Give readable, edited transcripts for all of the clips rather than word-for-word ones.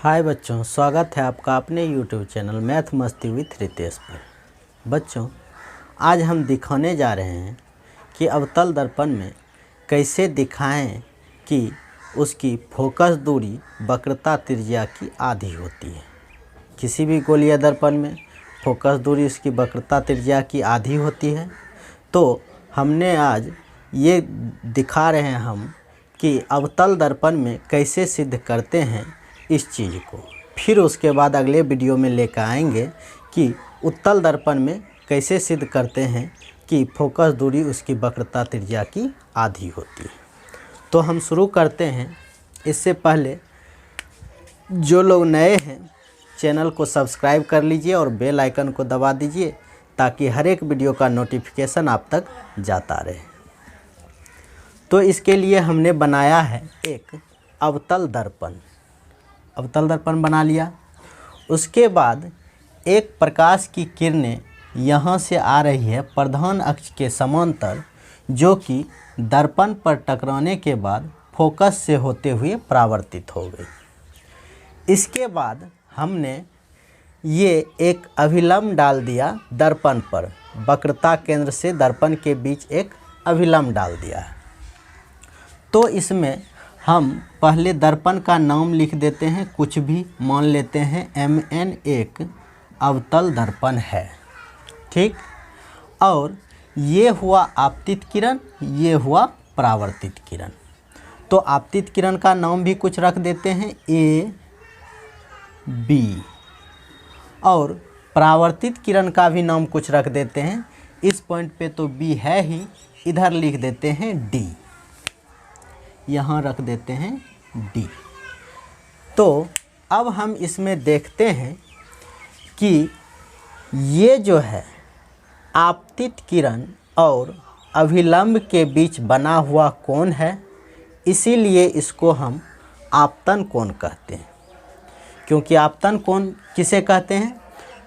हाय बच्चों, स्वागत है आपका अपने YouTube चैनल मैथ मस्ती विथ रितेश पर। बच्चों, आज हम दिखाने जा रहे हैं कि अवतल दर्पण में कैसे दिखाएं कि उसकी फोकस दूरी वक्रता त्रिज्या की आधी होती है। किसी भी गोलीय दर्पण में फोकस दूरी उसकी वक्रता त्रिज्या की आधी होती है। तो हमने आज ये दिखा रहे हैं हम कि अवतल दर्पण में कैसे सिद्ध करते हैं इस चीज़ को। फिर उसके बाद अगले वीडियो में लेकर आएंगे कि उत्तल दर्पण में कैसे सिद्ध करते हैं कि फोकस दूरी उसकी वक्रता त्रिज्या की आधी होती है। तो हम शुरू करते हैं। इससे पहले जो लोग नए हैं चैनल को सब्सक्राइब कर लीजिए और बेल आइकन को दबा दीजिए ताकि हर एक वीडियो का नोटिफिकेशन आप तक जाता रहे। तो इसके लिए हमने बनाया है एक अवतल दर्पण। अवतल दर्पण बना लिया। उसके बाद एक प्रकाश की किरणें यहाँ से आ रही है प्रधान अक्ष के समांतर, जो कि दर्पण पर टकराने के बाद फोकस से होते हुए परावर्तित हो गई। इसके बाद हमने ये एक अभिलंब डाल दिया दर्पण पर। वक्रता केंद्र से दर्पण के बीच एक अभिलंब डाल दिया है। तो इसमें हम पहले दर्पण का नाम लिख देते हैं, कुछ भी मान लेते हैं। MN एक अवतल दर्पण है, ठीक। और ये हुआ आपतित किरण, ये हुआ परावर्तित किरण। तो आपतित किरण का नाम भी कुछ रख देते हैं A B, और परावर्तित किरण का भी नाम कुछ रख देते हैं। इस पॉइंट पे तो B है ही, इधर लिख देते हैं D, यहाँ रख देते हैं D। तो अब हम इसमें देखते हैं कि ये जो है आपतित किरण और अभिलंब के बीच बना हुआ कोण है, इसीलिए इसको हम आपतन कोण कहते हैं। क्योंकि आपतन कोण किसे कहते हैं?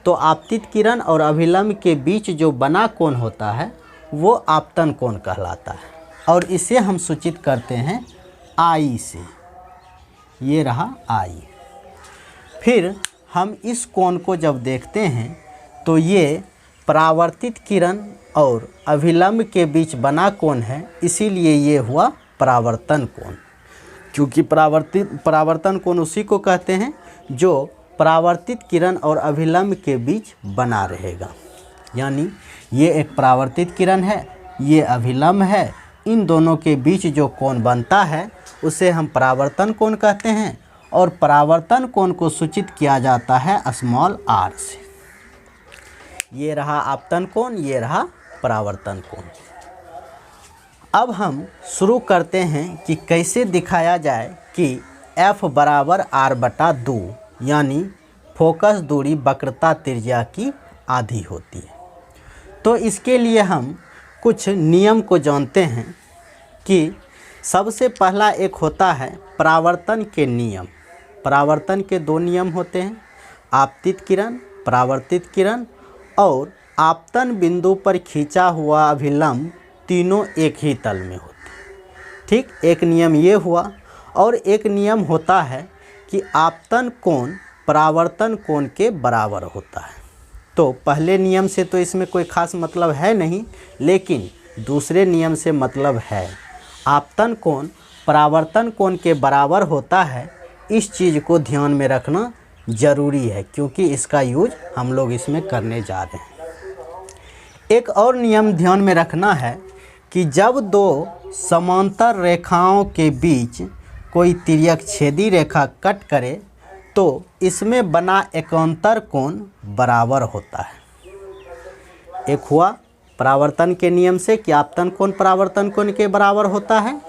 तो आपतित किरण और अभिलंब के बीच जो बना कोण होता है वो आपतन कोण कहलाता है। और इसे हम सूचित करते हैं I से। ये रहा I। फिर हम इस कोण को जब देखते हैं तो ये परावर्तित किरण और अभिलंब के बीच बना कोण है, इसीलिए ये हुआ परावर्तन कोण। क्योंकि परावर्तन कोण उसी को कहते हैं जो परावर्तित किरण और अभिलंब के बीच बना रहेगा। यानी ये एक परावर्तित किरण है, ये अभिलंब है, इन दोनों के बीच जो कोण बनता है उसे हम परावर्तन कोण कहते हैं। और परावर्तन कोण को सूचित किया जाता है स्मॉल r से। ये रहा आपतन कोण, ये रहा परावर्तन कोण। अब हम शुरू करते हैं कि कैसे दिखाया जाए कि F बराबर R/2 यानी फोकस दूरी वक्रता त्रिज्या की आधी होती है। तो इसके लिए हम कुछ नियम को जानते हैं कि सबसे पहला एक होता है परावर्तन के नियम। परावर्तन के दो नियम होते हैं, आपतित किरण, परावर्तित किरण, और आपतन बिंदु पर खींचा हुआ अभिलंब, तीनों एक ही तल में होते हैं, ठीक। एक नियम ये हुआ। और एक नियम होता है कि आपतन कोण परावर्तन कोण के बराबर होता है। तो पहले नियम से तो इसमें कोई खास मतलब है नहीं, लेकिन दूसरे नियम से मतलब है। आपतन कोण परावर्तन कोण के बराबर होता है। इस चीज़ को ध्यान में रखना ज़रूरी है, क्योंकि इसका यूज हम लोग इसमें करने जा रहे हैं। एक और नियम ध्यान में रखना है कि जब दो समांतर रेखाओं के बीच कोई तिर्यक छेदी रेखा कट करे तो इसमें बना एकांतर कोण बराबर होता है। एक हुआ परावर्तन के नियम से कि आपतन कोण परावर्तन कोण के बराबर होता है।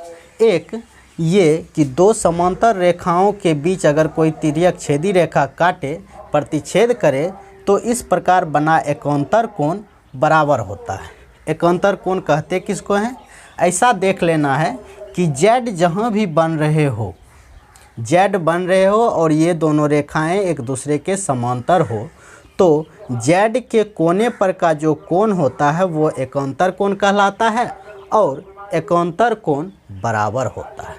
एक ये कि दो समांतर रेखाओं के बीच अगर कोई तिर्यक छेदी रेखा काटे, प्रतिच्छेद करे, तो इस प्रकार बना एकांतर कोण बराबर होता है। एकांतर कोण कहते किसको हैं? ऐसा देख लेना है कि Z जहाँ भी बन रहे हो, Z बन रहे हो और ये दोनों रेखाएं एक दूसरे के समांतर हो, तो Z के कोने पर का जो कोण होता है वो एकांतर कोण कहलाता है और एकांतर कोण बराबर होता है।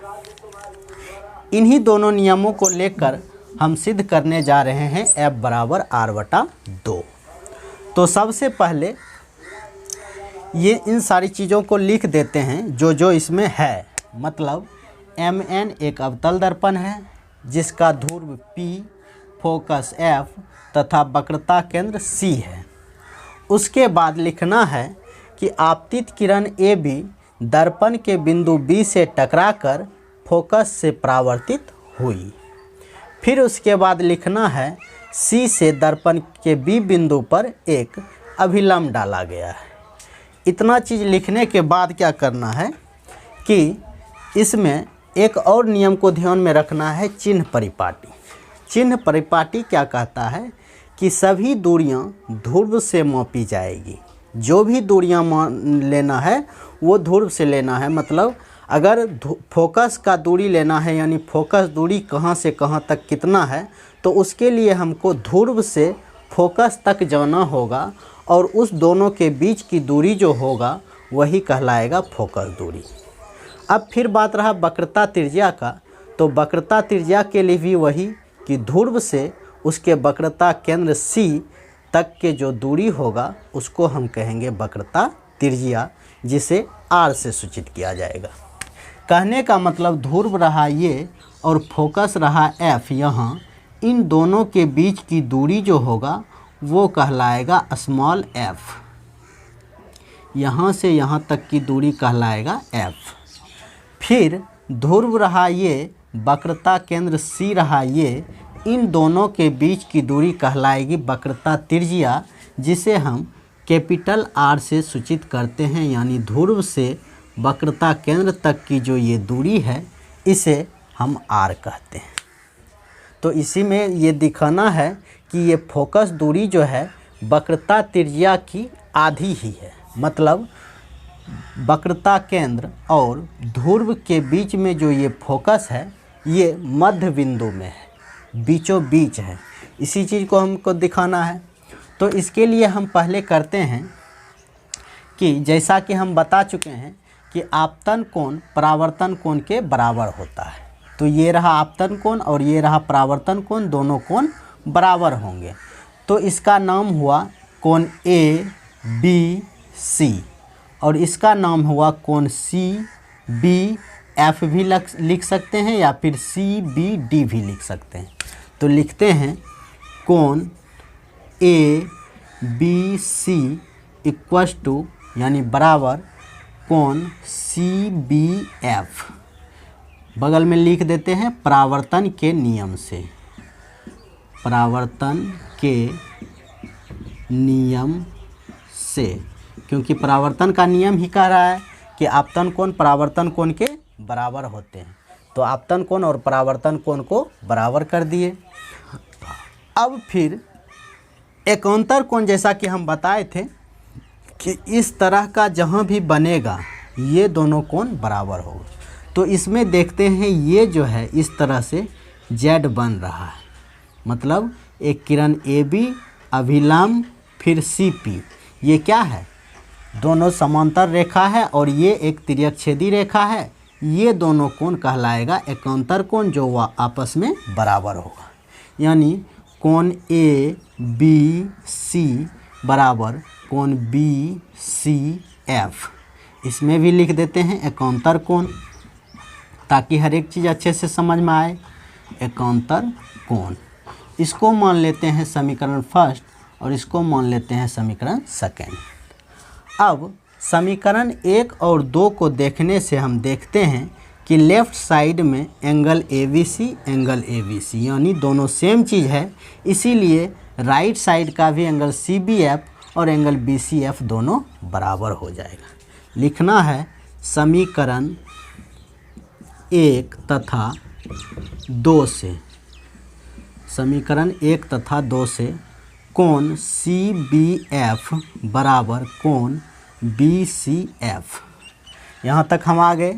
इन्हीं दोनों नियमों को लेकर हम सिद्ध करने जा रहे हैं F बराबर R/2। तो सबसे पहले ये इन सारी चीज़ों को लिख देते हैं जो जो इसमें है। मतलब Mn एक अवतल दर्पण है जिसका ध्रुव P, फोकस F तथा वक्रता केंद्र C है। उसके बाद लिखना है कि आपतित किरण AB दर्पण के बिंदु B से टकराकर फोकस से परावर्तित हुई। फिर उसके बाद लिखना है C से दर्पण के B बिंदु पर एक अभिलंब डाला गया है। इतना चीज़ लिखने के बाद क्या करना है कि इसमें एक और नियम को ध्यान में रखना है, चिन्ह परिपाटी। चिन्ह परिपाटी क्या कहता है कि सभी दूरियां ध्रुव से मापी जाएगी। जो भी दूरियां लेना है वो ध्रुव से लेना है। मतलब अगर फोकस का दूरी लेना है, यानी फोकस दूरी कहाँ से कहाँ तक कितना है, तो उसके लिए हमको ध्रुव से फोकस तक जाना होगा और उस दोनों के बीच की दूरी जो होगा वही कहलाएगा फोकस दूरी। अब फिर बात रहा वक्रता त्रिज्या का, तो वक्रता त्रिज्या के लिए भी वही कि ध्रुव से उसके वक्रता केंद्र C तक के जो दूरी होगा उसको हम कहेंगे वक्रता त्रिज्या, जिसे R से सूचित किया जाएगा। कहने का मतलब ध्रुव रहा ये और फोकस रहा F, यहाँ इन दोनों के बीच की दूरी जो होगा वो कहलाएगा स्मॉल f। यहाँ से यहाँ तक की दूरी कहलाएगा f। फिर ध्रुव रहा ये, वक्रता केंद्र C रहा ये, इन दोनों के बीच की दूरी कहलाएगी वक्रता त्रिज्या, जिसे हम कैपिटल R से सूचित करते हैं। यानी ध्रुव से वक्रता केंद्र तक की जो ये दूरी है इसे हम R कहते हैं। तो इसी में ये दिखाना है कि ये फोकस दूरी जो है वक्रता त्रिज्या की आधी ही है। मतलब वक्रता केंद्र और ध्रुव के बीच में जो ये फोकस है ये मध्य बिंदु में है, बीचों बीच है। इसी चीज़ को हमको दिखाना है। तो इसके लिए हम पहले करते हैं कि जैसा कि हम बता चुके हैं कि आपतन कोण परावर्तन कोण के बराबर होता है। तो ये रहा आपतन कोण और ये रहा परावर्तन कोण, दोनों कोण बराबर होंगे। तो इसका नाम हुआ कोण ABC और इसका नाम हुआ कोण CBF भी लिख सकते हैं या फिर CBD भी लिख सकते हैं। तो लिखते हैं कोण ABC इक्वस टू यानी बराबर कोण CBF, बगल में लिख देते हैं परावर्तन के नियम से। परावर्तन के नियम से, क्योंकि परावर्तन का नियम ही कह रहा है कि आपतन कोण परावर्तन कोण के बराबर होते हैं। तो आपतन कोण और परावर्तन कोण को बराबर कर दिए। अब फिर एकांतर कोण, जैसा कि हम बताए थे कि इस तरह का जहाँ भी बनेगा ये दोनों कोण बराबर होगा। तो इसमें देखते हैं ये जो है इस तरह से Z बन रहा है। मतलब एक किरण AB अभिलंब फिर CP, ये क्या है, दोनों समांतर रेखा है और ये एक तिर्यकछेदी रेखा है। ये दोनों कोण कहलाएगा एकांतर कोण, जो वह आपस में बराबर होगा। यानी कोण ABC बराबर कोण BCF। इसमें भी लिख देते हैं एकांतर कोण, ताकि हर एक चीज़ अच्छे से समझ में आए। एकांतर कोण, इसको मान लेते हैं समीकरण फर्स्ट और इसको मान लेते हैं समीकरण सेकेंड। अब समीकरण 1 और 2 को देखने से हम देखते हैं कि लेफ़्ट साइड में एंगल ABC यानी दोनों सेम चीज़ है, इसीलिए राइट साइड का भी एंगल CBF और एंगल BCF दोनों बराबर हो जाएगा। लिखना है समीकरण 1 तथा 2 से, समीकरण 1 तथा 2 से कोण CBF बराबर कोण BCF। यहाँ तक हम आ गए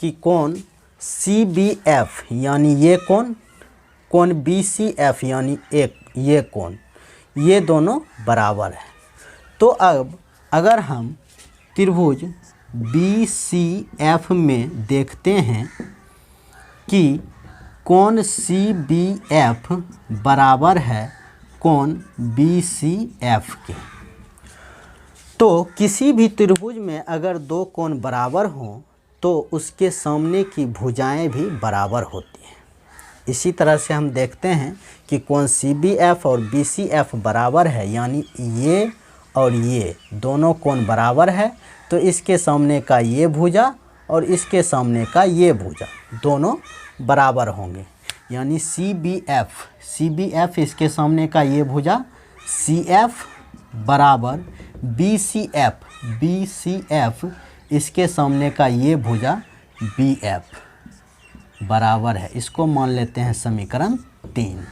कि कोण CBF यानी ये कोण BCF यानी ये कोण, ये दोनों बराबर है। तो अब अगर हम त्रिभुज BCF में देखते हैं कि कोण CBF बराबर है कोण BCF के। तो किसी भी त्रिभुज में अगर दो कोण बराबर हों तो उसके सामने की भुजाएं भी बराबर होती हैं। इसी तरह से हम देखते हैं कि कोण CBF और BCF बराबर है, यानी ये और ये दोनों कोण बराबर है, तो इसके सामने का ये भुजा और इसके सामने का ये भुजा दोनों बराबर होंगे। यानी CBF इसके सामने का ये भुजा CF बराबर BCF इसके सामने का ये भुजा BF बराबर है। इसको मान लेते हैं समीकरण 3।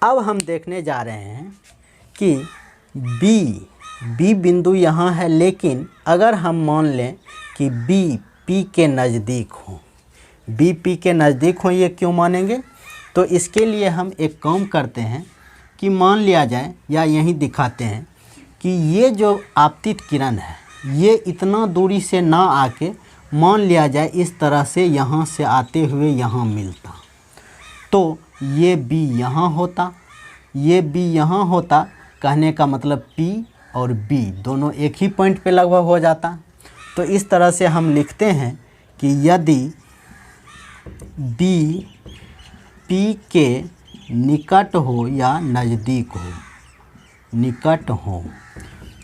अब हम देखने जा रहे हैं कि B बिंदु यहाँ है, लेकिन अगर हम मान लें कि B P के नज़दीक हो, B P के नज़दीक हो, ये क्यों मानेंगे? तो इसके लिए हम एक काम करते हैं कि मान लिया जाए या यहीं दिखाते हैं कि ये जो आपतित किरण है ये इतना दूरी से ना आके मान लिया जाए इस तरह से यहाँ से आते हुए यहाँ मिलता, तो ये B यहाँ होता, ये B यहाँ होता। कहने का मतलब P और B दोनों एक ही पॉइंट पे लगभग हो जाता। तो इस तरह से हम लिखते हैं कि यदि B P के निकट हो या नज़दीक हो, निकट हो,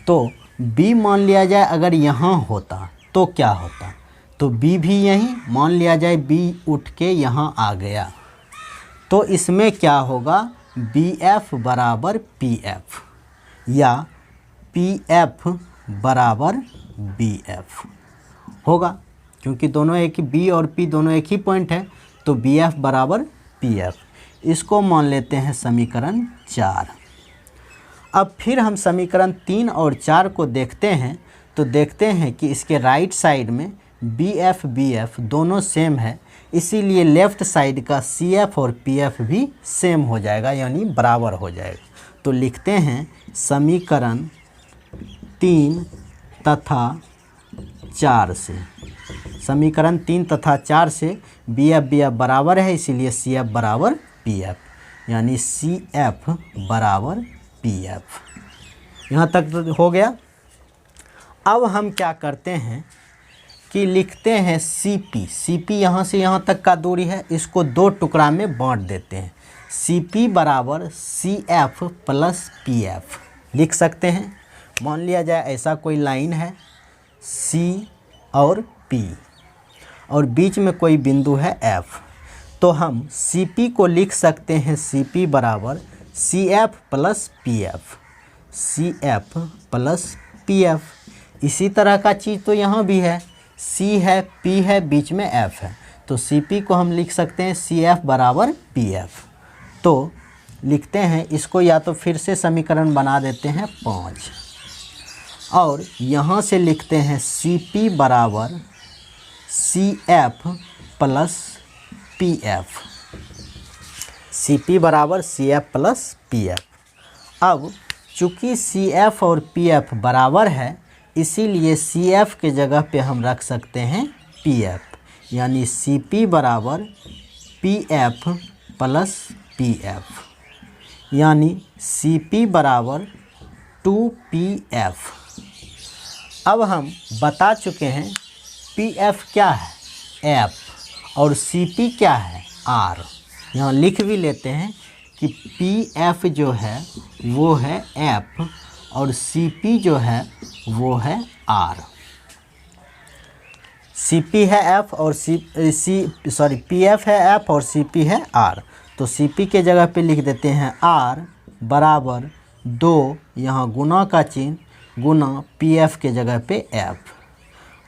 तो B मान लिया जाए अगर यहाँ होता तो क्या होता? तो B भी यहीं मान लिया जाए, B उठ के यहाँ आ गया, तो इसमें क्या होगा? BF बराबर PF या PF बराबर BF होगा, क्योंकि दोनों एक ही B और P दोनों एक ही पॉइंट है, तो BF बराबर PF। इसको मान लेते हैं समीकरण 4। अब फिर हम समीकरण 3 और 4 को देखते हैं, तो देखते हैं कि इसके राइट साइड में BF दोनों सेम है, इसीलिए लेफ़्ट साइड का CF और PF भी सेम हो जाएगा, यानी बराबर हो जाएगा। तो लिखते हैं समीकरण 3 तथा 4 से, समीकरण 3 तथा 4 से BF बराबर है, इसीलिए CF बराबर PF, यानी CF बराबर PF। यहाँ तक तो हो गया। अब हम क्या करते हैं कि लिखते हैं CP यहाँ से यहाँ तक का दूरी है, इसको दो टुकड़ा में बांट देते हैं। CP बराबर CF प्लस PF लिख सकते हैं। मान लिया जाए ऐसा कोई लाइन है C और P और बीच में कोई बिंदु है F, तो हम CP को लिख सकते हैं CP बराबर CF plus PF, CF plus PF। इसी तरह का चीज़ तो यहाँ भी है, C है, P है, बीच में F है, तो CP को हम लिख सकते हैं CF बराबर PF। तो लिखते हैं इसको, या तो फिर से समीकरण बना देते हैं 5 और यहाँ से लिखते हैं CP बराबर CF प्लस PF, CP बराबर CF प्लस PF। अब चूँकि CF और PF बराबर है, इसीलिए CF के जगह पे हम रख सकते हैं PF, यानी CP बराबर PF प्लस PF, यानी CP बराबर 2PF। अब हम बता चुके हैं PF क्या है F और CP क्या है R। यहाँ लिख भी लेते हैं कि PF जो है वो है F और CP जो है वो है R। CP है F और PF है F और CP है R। तो CP के जगह पे लिख देते हैं R बराबर 2, यहाँ गुना का चिन्ह, गुना PF के जगह पे F।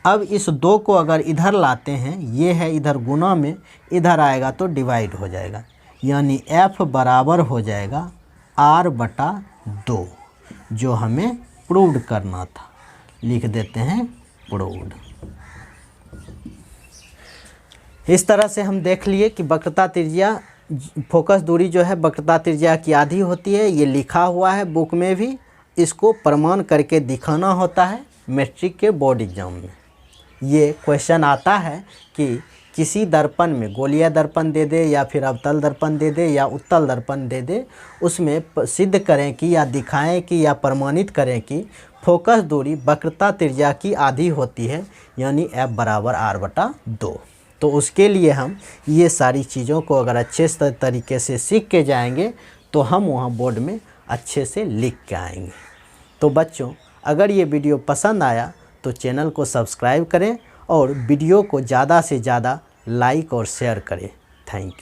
अब इस 2 को अगर इधर लाते हैं, ये है इधर गुना में, इधर आएगा तो डिवाइड हो जाएगा, यानी F बराबर हो जाएगा R बटा 2, जो हमें प्रूव्ड करना था। लिख देते हैं प्रूव्ड। इस तरह से हम देख लिए कि वक्रता त्रिज्या, फोकस दूरी जो है वक्रता त्रिज्या की आधी होती है। ये लिखा हुआ है बुक में भी, इसको प्रमाण करके दिखाना होता है मैट्रिक के बोर्ड एग्जाम में। ये क्वेश्चन आता है कि किसी दर्पण में गोलीय दर्पण दे दे या फिर अवतल दर्पण दे दे या उत्तल दर्पण दे दे, उसमें सिद्ध करें कि या दिखाएं कि या प्रमाणित करें कि फोकस दूरी वक्रता त्रिज्या की आधी होती है, यानी F बराबर R/2। तो उसके लिए हम ये सारी चीज़ों को अगर अच्छे तरीके से सीख के जाएंगे तो हम वहाँ बोर्ड में अच्छे से लिख के आएंगे। तो बच्चों, अगर ये वीडियो पसंद आया तो चैनल को सब्सक्राइब करें और वीडियो को ज़्यादा से ज़्यादा लाइक और शेयर करें। Thank you.